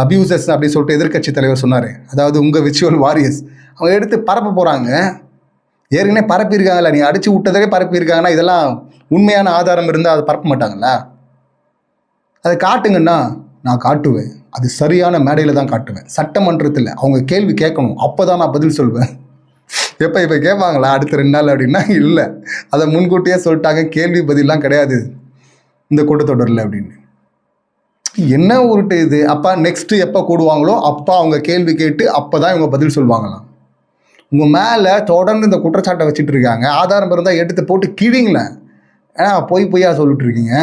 அபியூசர்ஸ் அப்படின்னு சொல்லிட்டு எதிர்க்கட்சி தலைவர் சொன்னார், அதாவது உங்கள் விர்ச்சுவல் வாரியர்ஸ், அவங்க எடுத்து பரப்ப போகிறாங்க. ஏற்கனவே பரப்பியிருக்காங்களா, நீங்கள் அடித்து விட்டதே பரப்பியிருக்காங்கன்னா இதெல்லாம் உண்மையான ஆதாரம் இருந்தால் அதை பரப்ப மாட்டாங்களா? அதை காட்டுங்கன்னா நான் காட்டுவேன், அது சரியான மேடையில் தான் காட்டுவேன், சட்டமன்றத்தில் அவங்க கேள்வி கேட்கணும், அப்போ தான் நான் பதில் சொல்வேன். இப்போ கேட்பாங்களா அடுத்த 2 நாள் அப்படின்னா இல்லை, அதை முன்கூட்டியே சொல்லிட்டாங்க, கேள்வி பதிலாம் கிடையாது இந்த கூட்டத்தொடரில் அப்படின்னு. என்ன உருட்டு இது? அப்போ நெக்ஸ்ட்டு எப்போ கூடுவாங்களோ அப்போ அவங்க கேள்வி கேட்டு அப்போ தான் இவங்க பதில் சொல்லுவாங்களாம். உங்கள் மேலே தொடர்ந்து இந்த குற்றச்சாட்டை வச்சுட்டு இருக்காங்க, ஆதாரம் இருந்தால் எடுத்து போட்டு கிழிங்களேன். பொய்யா சொல்லிட்டு இருக்கீங்க.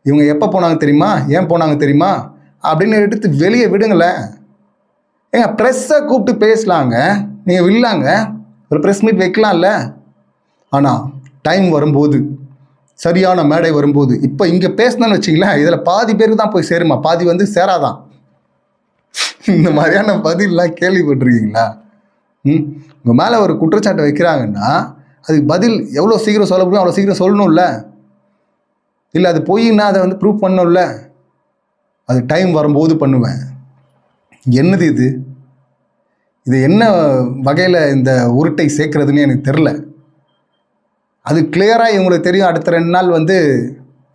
இவங்க எப்போ போனாங்க தெரியுமா, ஏன் போனாங்க தெரியுமா அப்படின்னு எடுத்து வெளியே விடுங்களேன். ஏங்க ப்ரெஸ்ஸை கூப்பிட்டு பேசலாங்க, நீங்கள் விடலாங்க, ஒரு ப்ரெஸ் மீட் வைக்கலாம்ல. ஆனால் டைம் வரும்போது, சரியான மேடை வரும்போது, இப்போ இங்கே பேசணும்னு வச்சிங்களேன், இதில் பாதி பேருக்கு தான் போய் சேருமா, பாதி வந்து சேராதான். இந்த மாதிரியான பதிலெலாம் கேள்விப்பட்டிருக்கீங்களா? உங்கள் மேலே ஒரு குற்றச்சாட்டை வைக்கிறாங்கன்னா அதுக்கு பதில் எவ்வளோ சீக்கிரம் சொல்ல முடியும் அவ்வளோ சீக்கிரம் சொல்லணும்ல. இல்லை அது பொய்ன்னா அதை வந்து ப்ரூவ் பண்ணணும்ல. அது டைம் வரும்போது பண்ணுவேன். என்னது இது? இது என்ன வகையில் இந்த உருட்டை சேர்க்கறதுன்னு எனக்கு தெரில. அது கிளியராக இவங்களுக்கு தெரியும், அடுத்த 2 நாள் வந்து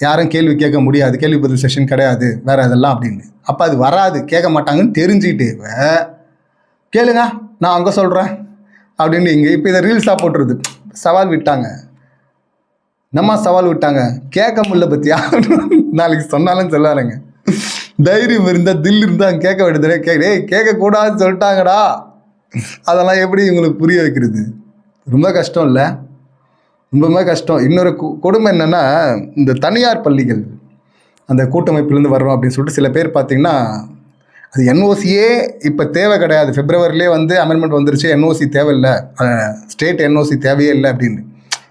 யாரும் கேள்வி கேட்க முடியாது, கேள்வி பதில் செஷன் கிடையாது, வேறு இதெல்லாம் அப்படின்னு. அப்போ அது வராது, கேட்க மாட்டாங்கன்னு தெரிஞ்சுக்கிட்டே கேளுங்க நான் அங்கே சொல்கிறேன் அப்படின்னு இங்கே இப்போ இதை ரீல்ஸாக போட்டுருது. சவால் விட்டாங்க, நம்ம சவால் விட்டாங்க, கேட்க முடியல பற்றியா, நாளைக்கு சொன்னாலும் சொல்லாருங்க. தைரியம் இருந்தால் தில் இருந்தால் கேட்க வேண்டியது, கேட்கக்கூடாதுன்னு சொல்லிட்டாங்கடா. அதெல்லாம் எப்படி இவங்களுக்கு புரிய வைக்கிறது? ரொம்ப கஷ்டம் இல்லை? ரொம்பவே கஷ்டம். இன்னொரு கொடுமை என்னென்னா, இந்த தனியார் பள்ளிகள் அந்த கூட்டமைப்புலேருந்து வர்றோம் அப்படின்னு சொல்லிட்டு சில பேர் பார்த்திங்கன்னா, அது என்ஓசியே இப்போ தேவை கிடையாது, பிப்ரவரிலே வந்து அமெண்ட்மெண்ட் வந்துருச்சு, என்ஓசி தேவையில்லை, ஸ்டேட் என்ஓசி தேவையே இல்லை அப்படின்னு.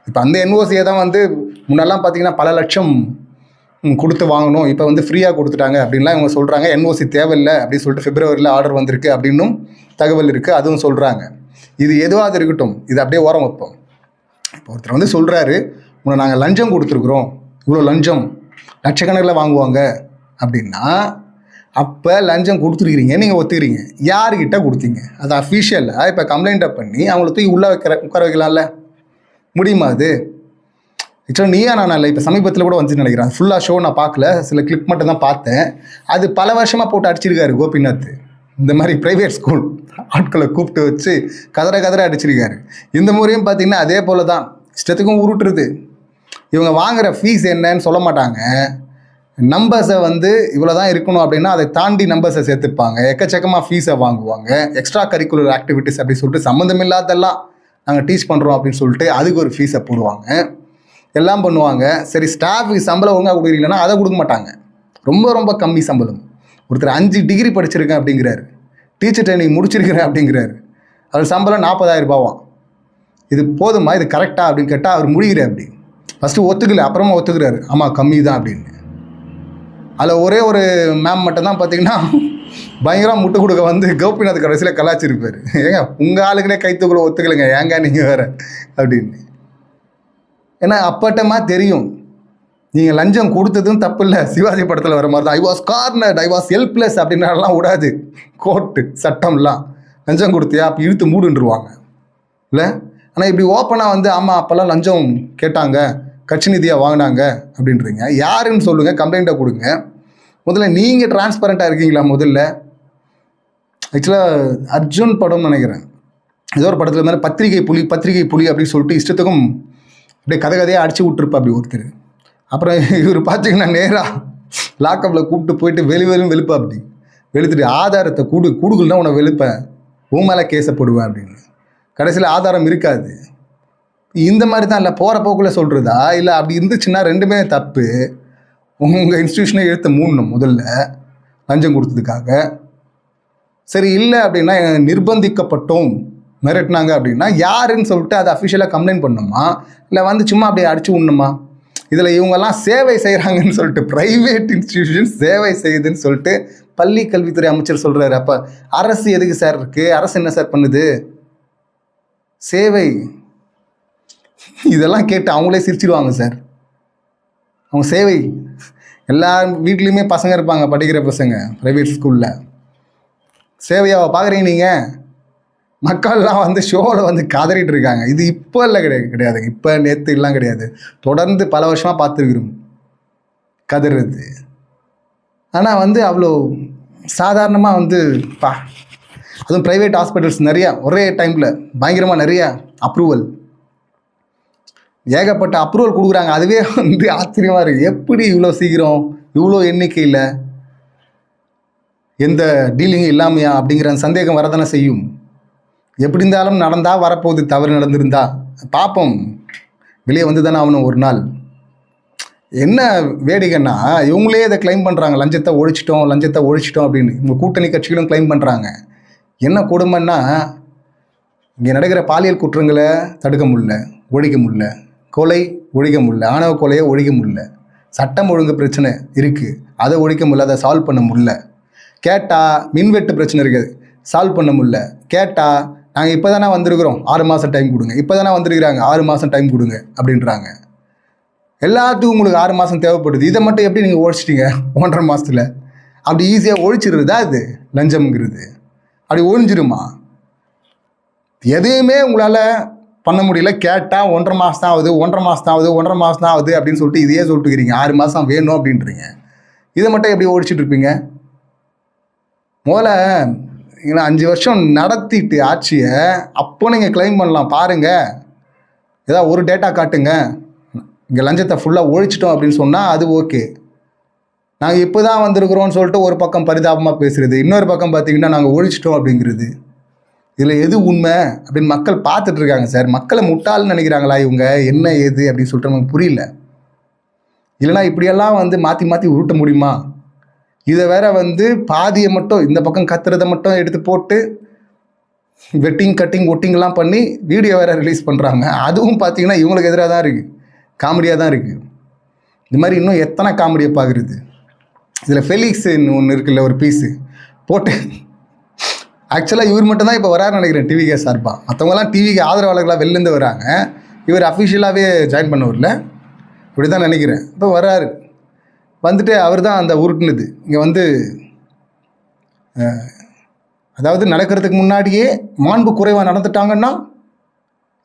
இப்போ அந்த என்ஓசியை தான் வந்து முன்னெல்லாம் பார்த்திங்கன்னா பல லட்சம் கொடுத்து வாங்கணும், இப்போ வந்து ஃப்ரீயாக கொடுத்துட்டாங்க அப்படின்லாம் இவங்க சொல்கிறாங்க. என்ஓசி தேவையில்லை அப்படின்னு சொல்லிட்டு பிப்ரவரியில் ஆர்டர் வந்திருக்கு அப்படின்னும் தகவல் இருக்குது, அதுவும் சொல்கிறாங்க. இது எதுவாக இருக்கட்டும், இது அப்படியே ஓரம் வைப்போம். இப்போ ஒருத்தர் வந்து சொல்கிறாரு, உன்னை நாங்கள் லஞ்சம் கொடுத்துருக்குறோம், இவ்வளோ லஞ்சம் லட்சக்கணக்கில் வாங்குவாங்க அப்படின்னா, அப்போ லஞ்சம் கொடுத்துருக்கிறீங்க, நீங்கள் ஒத்துக்கிறீங்க, யாருக்கிட்ட கொடுத்தீங்க? அது அஃபீஷியலாக இப்போ கம்ப்ளைண்ட்டை பண்ணி அவங்கள தூக்கி உள்ளே உட்கார வைக்கலாம்ல, முடியுமா அது? ஆக்சுவலாக நீயா நான் இல்லை, இப்போ சமீபத்தில் கூட வந்துன்னு நினைக்கிறேன், ஃபுல்லாக ஷோ நான் பார்க்கல, சில கிளிப் மட்டும் தான் பார்த்தேன். அது பல வருஷமாக போட்டு அடிச்சிருக்காரு கோபிநாத். இந்த மாதிரி ப்ரைவேட் ஸ்கூல் ஆட்களை கூப்பிட்டு வச்சு கதற அடிச்சிருக்காரு. இந்த முறையும் பார்த்திங்கன்னா அதே போல் தான், இஷ்டத்துக்கும் உருட்டுறது. இவங்க வாங்குகிற ஃபீஸ் என்னன்னு சொல்ல மாட்டாங்க, நம்பர்ஸை வந்து இவ்வளோ தான் இருக்கணும் அப்படின்னா அதை தாண்டி நம்பர்ஸை சேர்த்துப்பாங்க, எக்கச்சக்கமாக ஃபீஸை வாங்குவாங்க. எக்ஸ்ட்ரா கரிக்குலர் ஆக்டிவிட்டிஸ் அப்படின்னு சொல்லிட்டு சம்மந்தமில்லாதெல்லாம் நாங்கள் டீச் பண்ணுறோம் அப்படின்னு சொல்லிட்டு அதுக்கு ஒரு ஃபீஸை போடுவாங்க, எல்லாம் பண்ணுவாங்க. சரி, ஸ்டாஃபுக்கு சம்பளம் ஒழுங்காக கொடுக்குறீங்கன்னா அதை கொடுக்க மாட்டாங்க, ரொம்ப கம்மி சம்பளம். ஒருத்தர் 5 டிகிரி படிச்சிருக்கேன் அப்படிங்கிறாரு, டீச்சர் ட்ரைனிங் முடிச்சிருக்கிறேன் அப்படிங்கிறாரு, அவர் சம்பளம் 40,000 ரூபாவாம். இது போதுமா, இது கரெக்டாக அப்படின்னு கேட்டால் அவர் முடிகிற அப்படி ஃபஸ்ட்டு ஒத்துக்கல, அப்புறமா ஒத்துக்கிறாரு, ஆமாம் கம்மி தான் அப்படின்னு. அதில் ஒரே ஒரு மேம் மட்டும்தான் பார்த்தீங்கன்னா பயங்கரம் முட்டு கொடுக்க வந்து கோபிநாத் கடைசியில் கலாச்சிருப்பார். ஏங்க உங்கள் ஆளுங்களே கைத்துக்குள்ள ஒத்துக்கலைங்க, ஏங்க நீங்கள் வேறு அப்படின்னு. ஏன்னா அப்பட்டமாக தெரியும் நீங்கள் லஞ்சம் கொடுத்ததும் தப்பு இல்லை, சிவாஜி படத்தில் வர மாதிரி தான், I was cornered, I was helpless அப்படின்னாலாம் விடாது கோர்ட்டு சட்டம்லாம். லஞ்சம் கொடுத்தியா அப்போ இழுத்து மூடுன்றுவாங்க இல்லை. ஆனால் இப்படி ஓப்பனாக வந்து ஆமாம் அப்போல்லாம் லஞ்சம் கேட்டாங்க, கட்சி நிதியாக வாங்கினாங்க அப்படின்றீங்க. யாருன்னு சொல்லுங்கள், கம்ப்ளைண்ட்டை கொடுங்க. முதல்ல நீங்கள் டிரான்ஸ்பரண்ட்டாக இருக்கீங்களா? முதல்ல ஆக்சுவலாக அர்ஜுன் படம்னு நினைக்கிறேன், ஏதோ ஒரு படத்தில் இருந்தாலும் பத்திரிகை புலி அப்படின்னு சொல்லிட்டு இஷ்டத்துக்கும் அப்படியே கதையாக அடிச்சு விட்டுருப்பா அப்படி ஒருத்தர். அப்புறம் இவர் பார்த்தீங்கன்னா நேராக லாக்கப்பில் கூப்பிட்டு போயிட்டு வெளுப்பா அப்படி வெளுத்துட்டு ஆதாரத்தை கூடுகள்னா உன்னை வெளுப்பேன், உன் மேலே கேஸை போடுவேன் அப்படின்னு. கடைசியில் ஆதாரம் இருக்காது. இந்த மாதிரி தான் இல்லை, போகிற போக்குள்ள சொல்கிறதா இல்லை அப்படி இருந்துச்சுன்னா ரெண்டுமே தப்பு. உங்கள் இன்ஸ்டியூஷனை எடுத்து மூடணும் முதல்ல லஞ்சம் கொடுத்ததுக்காக. சரி இல்லை அப்படின்னா நிர்பந்திக்கப்பட்டோம் மிரட்டினாங்க அப்படின்னா யாருன்னு சொல்லிட்டு அதை அஃபிஷியலாக கம்ப்ளைண்ட் பண்ணணுமா, இல்லை வந்து சும்மா அப்படியே அடிச்சு விடணுமா? இதில் இவங்கெல்லாம் சேவை செய்கிறாங்கன்னு சொல்லிட்டு ப்ரைவேட் இன்ஸ்டிடியூஷன் சேவை செய்யுதுன்னு சொல்லிட்டு பள்ளி கல்வித்துறை அமைச்சர் சொல்கிறாரு. அப்போ அரசு எதுக்கு சார் இருக்குது? அரசு என்ன சார் பண்ணுது? சேவை. இதெல்லாம் கேட்டு அவங்களே சிரிச்சிடுவாங்க சார். அவங்க சேவை, எல்லா வீட்லேயுமே பசங்க இருப்பாங்க, படிக்கிற பசங்க ப்ரைவேட் ஸ்கூலில். சேவையாவை பார்க்குறீங்க நீங்கள்? மக்கள்லாம் வந்து ஷோவில் வந்து காதறிட்டு இருக்காங்க. இது இப்போ இல்லை, கிடையாது இப்போ நேற்று எல்லாம் கிடையாது, தொடர்ந்து பல வருஷமாக பார்த்துருக்குறோம் கதறது. ஆனால் வந்து அவ்வளோ சாதாரணமாக வந்து அதுவும் ப்ரைவேட் ஹாஸ்பிட்டல்ஸ் நிறையா ஒரே டைமில் பயங்கரமாக நிறைய அப்ரூவல், ஏகப்பட்ட அப்ரூவல் கொடுக்குறாங்க. அதுவே வந்து ஆச்சரியமாக இருக்குது. எப்படி இவ்வளோ சீக்கிரம் இவ்வளோ எண்ணிக்கையில் எந்த டீலிங்கும் இல்லாமையா அப்படிங்கிற சந்தேகம் வரதானே செய்யும். எப்படி இருந்தாலும் நடந்தால் வரப்போகுது, தவறு நடந்திருந்தா பார்ப்போம், வெளியே வந்து தானே ஆகணும் ஒரு நாள். என்ன வேடிக்கைன்னா இவங்களே இதை கிளைம் பண்ணுறாங்க, லஞ்சத்தை ஒழிச்சிட்டோம் அப்படின்னு. இவங்க கூட்டணி கட்சிகளும் கிளைம் பண்ணுறாங்க. என்ன கொடுமைன்னா இங்கே நடக்கிற பாலியல் குற்றங்களை தடுக்க முடியல, ஒழிக்க முடியல, கொலை ஒழிக்க முடியல, ஆணவ கொலையை ஒழிக்க முடியல, சட்டம் ஒழுங்கு பிரச்சனை இருக்குது அதை ஒழிக்க முடியல, அதை சால்வ் பண்ண முடியல. கேட்டால் மின்வெட்டு பிரச்சனை இருக்குது, சால்வ் பண்ண முடியல. கேட்டால் நாங்கள் இப்போ தானே வந்திருக்கிறோம் 6 மாதம் டைம் கொடுங்க, இப்போ தானே வந்திருக்கிறாங்க 6 மாதம் டைம் கொடுங்க அப்படின்றாங்க. எல்லாத்துக்கும் உங்களுக்கு 6 மாதம் தேவைப்படுது, இதை மட்டும் எப்படி நீங்கள் ஒழிச்சிட்டீங்க 1.5 மாதத்தில்? அப்படி ஈஸியாக ஒழிச்சிருதா இது லஞ்சம்ங்கிறது? அப்படி ஒழிஞ்சிருமா? எதையுமே உங்களால் பண்ண முடியல. கேட்டால் 1.5 மாதம் தான் ஆகுது, 1.5 மாதம் தான் ஆகுது, 1.5 மாதம் தான் ஆகுது அப்படின்னு சொல்லிட்டு இதையே சொல்லிட்டு இருக்கிறீங்க. 6 மாதம் வேணும் அப்படின்றீங்க. இதை மட்டும் எப்படி ஒழிச்சிட்டு இருப்பீங்க? முதல்ல 5 வருஷம் நடத்திட்டு ஆட்சியை அப்போ நீங்கள் கிளைம் பண்ணலாம். பாருங்கள், ஏதாவது ஒரு டேட்டா காட்டுங்க, இங்கே லஞ்சத்தை ஃபுல்லாக ஒழிச்சிட்டோம் அப்படின்னு சொன்னால் அது ஓகே. நாங்கள் இப்போ தான் வந்திருக்கிறோன்னு சொல்லிட்டு ஒரு பக்கம் பரிதாபமாக பேசுகிறது, இன்னொரு பக்கம் பார்த்தீங்கன்னா நாங்கள் ஒழிச்சிட்டோம் அப்படிங்கிறது. இதில் எது உண்மை அப்படின்னு மக்கள் பார்த்துட்டு இருக்காங்க சார். மக்களை முட்டாள்னு நினைக்கிறாங்களா இவங்க? என்ன ஏது அப்படின்னு சொல்லிட்டு நமக்கு புரியல. இல்லைனா இப்படியெல்லாம் வந்து மாற்றி மாற்றி உருட்ட முடியுமா? இதை வேற வந்து பாதியை மட்டும் இந்த பக்கம் கத்துறதை மட்டும் எடுத்து போட்டு வெட்டிங் கட்டிங் ஒட்டிங்லாம் பண்ணி வீடியோ வேற ரிலீஸ் பண்ணுறாங்க. அதுவும் பார்த்தீங்கன்னா இவங்களுக்கு எதிராக தான் இருக்குது, காமெடியாக தான் இருக்குது. இந்த மாதிரி இன்னும் எத்தனை காமெடியை பார்க்குறது. இதில் ஃபெலிக்ஸ்ன்னு ஒன்று இருக்குல்ல, ஒரு பீஸு போட்டு ஆக்சுவலாக இவர் மட்டும் தான் இப்போ வராருன்னு நினைக்கிறேன் டிவிகே சார்பாக. மற்றவங்களாம் டிவிக்கு ஆதரவாளர்களாக வெளிலேருந்து வராங்க, இவர் அஃபிஷியலாகவே ஜாயின் பண்ணவரில் இப்படி தான் நினைக்கிறேன். இப்போ வர்றாரு, வந்துட்டு அவர் தான் அந்த உருட்டுனது. இங்கே வந்து அதாவது நடக்கிறதுக்கு முன்னாடியே மாண்பு குறைவாக நடந்துட்டாங்கன்னா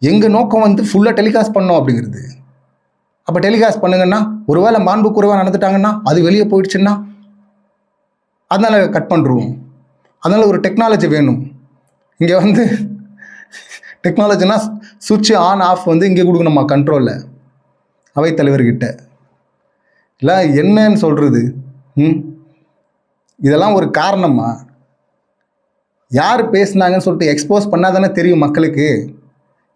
எங்கள் நோக்கம் வந்து ஃபுல்லாக டெலிகாஸ்ட் பண்ணோம் அப்படிங்கிறது. அப்போ டெலிகாஸ்ட் பண்ணுங்கன்னா ஒருவேளை மாண்பு குறைவாக நடந்துட்டாங்கன்னா அது வெளியே போயிடுச்சுன்னா அதனால் கட் பண்ணுருவோம். அதனால் ஒரு டெக்னாலஜி வேணும். இங்கே வந்து டெக்னாலஜினா சுவிட்சு ஆன் ஆஃப் வந்து இங்கே கொடுக்கணுமா கண்ட்ரோலில் அவைத்தலைவர்கிட்ட. இல்லை என்னன்னு சொல்கிறது? இதெல்லாம் ஒரு காரணமா? யார் பேசுனாங்கன்னு சொல்லிட்டு எக்ஸ்போஸ் பண்ணால் தானே தெரியும் மக்களுக்கு.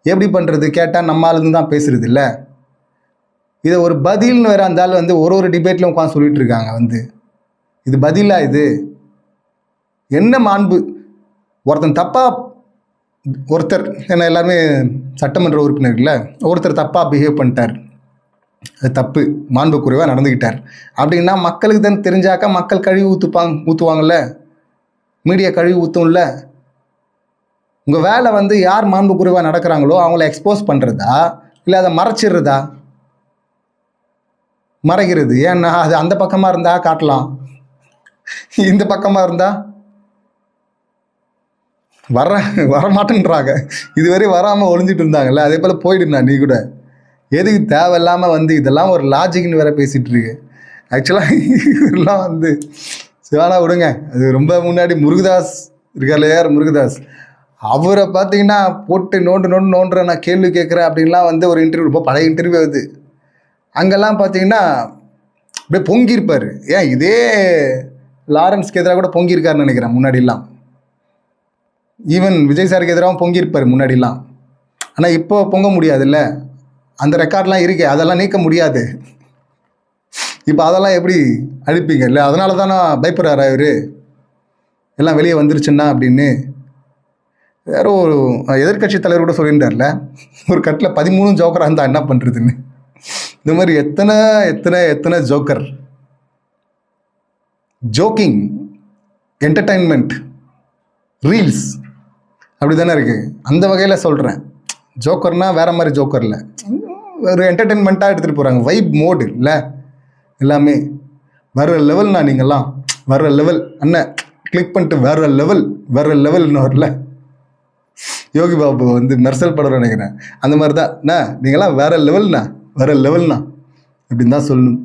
எப்படி பண்ணுறது? கேட்டால் நம்மளாலேருந்து தான் பேசுகிறது இல்லை. இதை ஒரு பதில்னு வேறு இருந்தாலும் வந்து ஒரு டிபேட்லையும் உட்காந்து சொல்லிட்டு இருக்காங்க. வந்து இது பதிலா? இது என்ன மாண்பு? ஒருத்தர் என்ன எல்லாருமே சட்டமன்ற உறுப்பினர்ல ஒருத்தர் தப்பாக பிஹேவ் பண்ணிட்டார், அது தப்பு, மாண்பு குறைவாக நடந்துக்கிட்டார் அப்படின்னா மக்களுக்கு தான் தெரிஞ்சாக்கா மக்கள் கழுவி ஊற்றுவாங்கல்ல, மீடியா கழுவி ஊற்றும்ல. உங்கள் வேலை வந்து யார் மாண்பு குறைவாக நடக்கிறாங்களோ அவங்கள எக்ஸ்போஸ் பண்ணுறதா இல்லை அதை மறைச்சிடுறதா? மறைக்கிறது. ஏன்னா அது அந்த பக்கமாக இருந்தால் காட்டலாம், இந்த பக்கமாக இருந்தால் வரமாட்டேன்றாங்க. இதுவரை வராமல் ஒளிஞ்சிட்டு இருந்தாங்கல்ல, அதே போல் போயிடுண்ணா நீ கூட. எதுக்கு தேவையில்லாமல் வந்து இதெல்லாம் ஒரு லாஜிக்னு வேற பேசிகிட்டு இருக்கு. ஆக்சுவலாக இதெல்லாம் வந்து சிவானா விடுங்க. அது ரொம்ப முன்னாடி முருகதாஸ் இருக்கார்ல, யார் முருகதாஸ், அவரை பார்த்தீங்கன்னா போட்டு நோண்டுற நான் கேள்வி கேட்குறேன் அப்படின்லாம் வந்து ஒரு இன்டர்வியூ, ரொம்ப பழைய இன்டர்வியூ அது. அங்கெல்லாம் பார்த்தீங்கன்னா அப்படியே பொங்கியிருப்பார். ஏன் இதே லாரன்ஸ்க்கு எதிராக கூட பொங்கியிருக்காருன்னு நினைக்கிறேன் முன்னாடிலாம். ஈவன் விஜய் சாருக்கு எதிராகவும் பொங்கியிருப்பார் முன்னாடிலாம். ஆனால் இப்போ பொங்க முடியாதுல்ல, அந்த ரெக்கார்ட்லாம் இருக்கு, அதெல்லாம் நீக்க முடியாது. இப்போ அதெல்லாம் எப்படி அழிப்பீங்க? இல்லை அதனால தானே பயப்படுறாரா இவர் எல்லாம் வெளியே வந்துருச்சுன்னா அப்படின்னு. வேற ஒரு எதிர்கட்சி தலைவர் கூட சொல்லியிருந்தார்ல, ஒரு கட்டில் 13 ஜோக்கராக இருந்தால் என்ன பண்ணுறதுன்னு. இந்த மாதிரி எத்தனை எத்தனை எத்தனை ஜோக்கர், ஜோக்கிங், என்டர்டைன்மெண்ட், ரீல்ஸ் அப்படி தானே இருக்குது. அந்த வகையில் சொல்கிறேன். ஜோக்கர்னால் வேறு மாதிரி ஜோக்கர் இல்லை, ஒரு என்டர்டெயின்மெண்ட்டாக எடுத்துகிட்டு போகிறாங்க. வைப் மோடு இல்லை எல்லாமே. வேறு லெவல்னா நீங்கள்லாம் வேறு லெவல் அண்ணன் கிளிக் பண்ணிட்டு வேறு லெவல்னு வரல. யோகி பாபு வந்து மெர்சல் படம் நினைக்கிறேன், அந்த மாதிரி தான். நீங்களாம் வேறு லெவல்னா இப்படின்னு தான் சொல்லணும்.